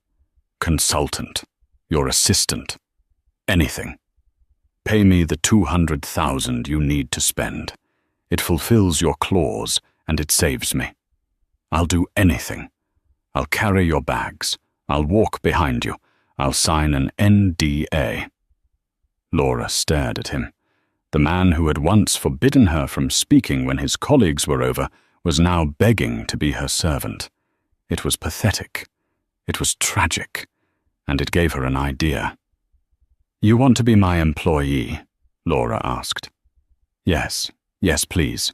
consultant, your assistant, anything. Pay me the $200,000 you need to spend. It fulfills your clause, and it saves me. I'll do anything. I'll carry your bags. I'll walk behind you. I'll sign an NDA. Laura stared at him. The man who had once forbidden her from speaking when his colleagues were over was now begging to be her servant. It was pathetic. It was tragic. And it gave her an idea. "You want to be my employee?" Laura asked. Yes, please."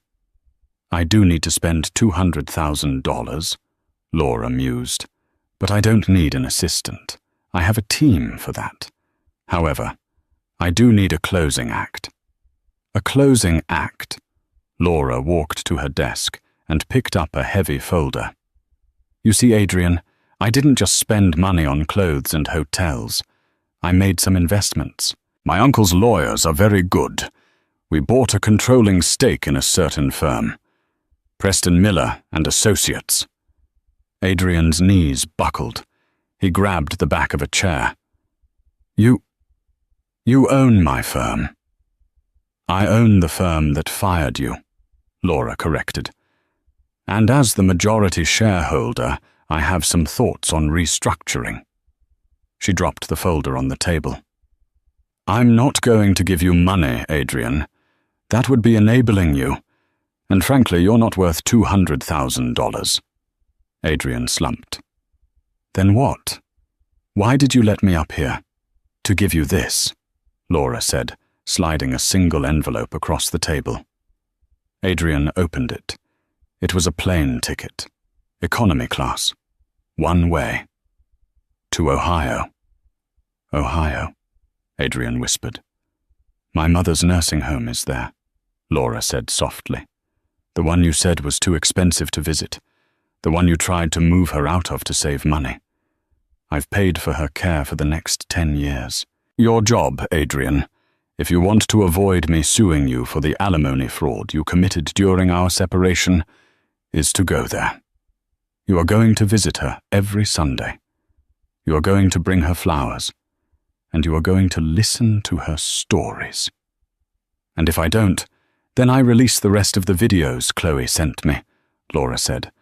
"I do need to spend $200,000, Laura mused. "But I don't need an assistant. I have a team for that. However, I do need a closing act." "A closing act?" Laura walked to her desk and picked up a heavy folder. "You see, Adrian, I didn't just spend money on clothes and hotels. I made some investments. My uncle's lawyers are very good. We bought a controlling stake in a certain firm. Preston Miller and Associates." Adrian's knees buckled. He grabbed the back of a chair. You own my firm." "I own the firm that fired you," Laura corrected. "And as the majority shareholder, I have some thoughts on restructuring." She dropped the folder on the table. "I'm not going to give you money, Adrian. That would be enabling you. And frankly, you're not worth $200,000. Adrian slumped. "Then what? Why did you let me up here?" "To give you this," Laura said, sliding a single envelope across the table. Adrian opened it. It was a plane ticket. Economy class. One way. To Ohio. "Ohio," Adrian whispered. "My mother's nursing home is there," Laura said softly. "The one you said was too expensive to visit. The one you tried to move her out of to save money. I've paid for her care for the next 10 years. Your job, Adrian, if you want to avoid me suing you for the alimony fraud you committed during our separation, is to go there. You are going to visit her every Sunday. You are going to bring her flowers, and you are going to listen to her stories. And if I don't, then I release the rest of the videos Chloe sent me," Laura said.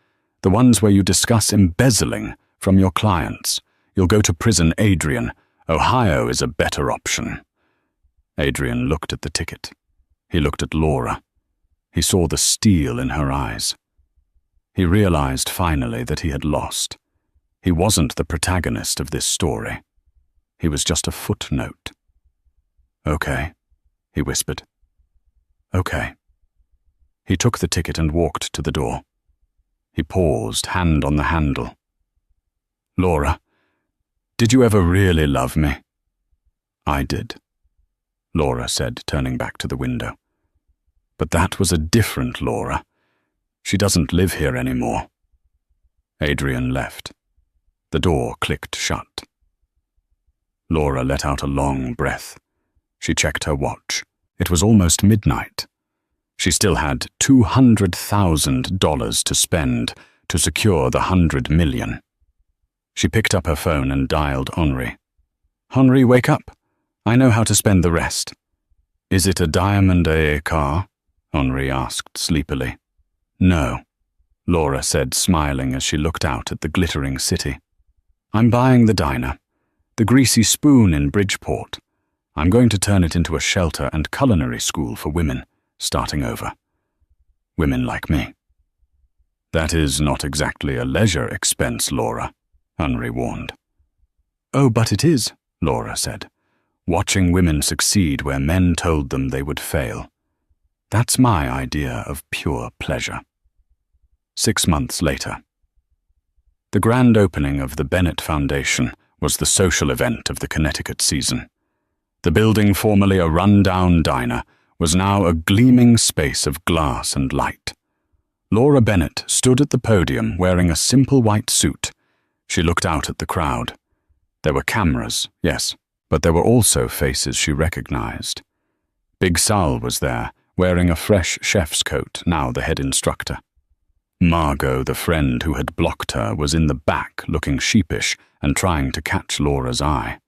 "The ones where you discuss embezzling from your clients. You'll go to prison, Adrian. Ohio is a better option." Adrian looked at the ticket. He looked at Laura. He saw the steel in her eyes. He realized finally that he had lost. He wasn't the protagonist of this story. He was just a footnote. "Okay," he whispered. "Okay." He took the ticket and walked to the door. He paused, hand on the handle. "Laura, did you ever really love me?" "I did," Laura said, turning back to the window. "But that was a different Laura. She doesn't live here anymore." Adrian left. The door clicked shut. Laura let out a long breath. She checked her watch. It was almost midnight. She still had $200,000 to spend to secure the $100 million. She picked up her phone and dialed Henri. "Henri, wake up. I know how to spend the rest." "Is it a Diamond A car?" Henri asked sleepily. "No," Laura said, smiling as she looked out at the glittering city. "I'm buying the diner. The Greasy Spoon in Bridgeport. I'm going to turn it into a shelter and culinary school for women, starting over. Women like me." "That is not exactly a leisure expense, Laura," Henri warned. "Oh, but it is," Laura said. "Watching women succeed where men told them they would fail. That's my idea of pure pleasure." 6 months later. The grand opening of the Bennett Foundation was the social event of the Connecticut season. The building, formerly a run-down diner, was now a gleaming space of glass and light. Laura Bennett stood at the podium wearing a simple white suit. She looked out at the crowd. There were cameras, yes, but there were also faces she recognized. Big Sal was there, wearing a fresh chef's coat, now the head instructor. Margot, the friend who had blocked her, was in the back, looking sheepish and trying to catch Laura's eye.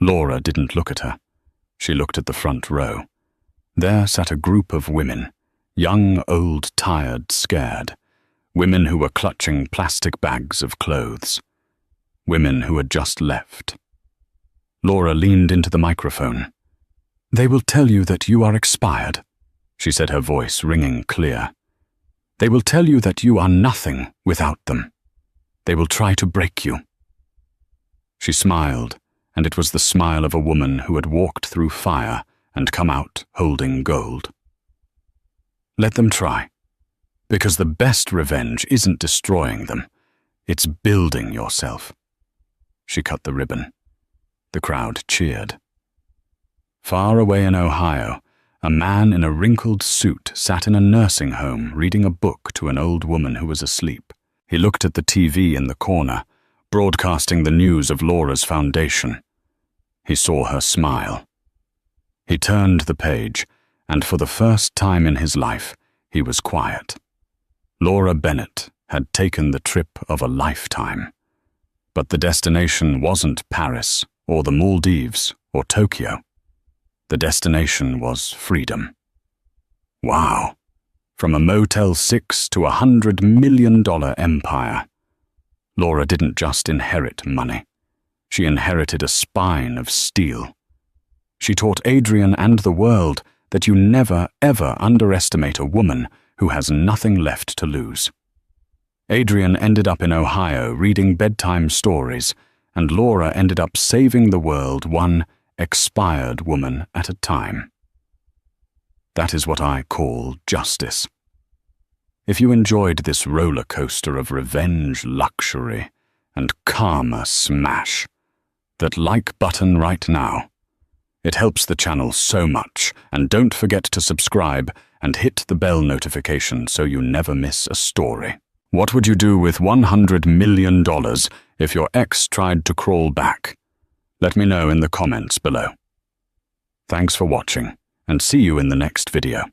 Laura didn't look at her. She looked at the front row. There sat a group of women, young, old, tired, scared. Women who were clutching plastic bags of clothes. Women who had just left. Laura leaned into the microphone. "They will tell you that you are expired," she said, her voice ringing clear. "They will tell you that you are nothing without them. They will try to break you." She smiled, and it was the smile of a woman who had walked through fire and come out holding gold. "Let them try, because the best revenge isn't destroying them, it's building yourself." She cut the ribbon. The crowd cheered. Far away in Ohio, a man in a wrinkled suit sat in a nursing home reading a book to an old woman who was asleep. He looked at the TV in the corner, broadcasting the news of Laura's foundation. He saw her smile. He turned the page, and for the first time in his life, he was quiet. Laura Bennett had taken the trip of a lifetime. But the destination wasn't Paris or the Maldives or Tokyo. The destination was freedom. Wow. From a Motel 6 to $100 million empire. Laura didn't just inherit money. She inherited a spine of steel. She taught Adrian and the world that you never, ever underestimate a woman who has nothing left to lose. Adrian ended up in Ohio reading bedtime stories, and Laura ended up saving the world one expired woman at a time. That is what I call justice. If you enjoyed this roller coaster of revenge, luxury, and karma smash, that like button right now. It helps the channel so much, and don't forget to subscribe and hit the bell notification so you never miss a story. What would you do with $100 million if your ex tried to crawl back? Let me know in the comments below. Thanks for watching, and see you in the next video.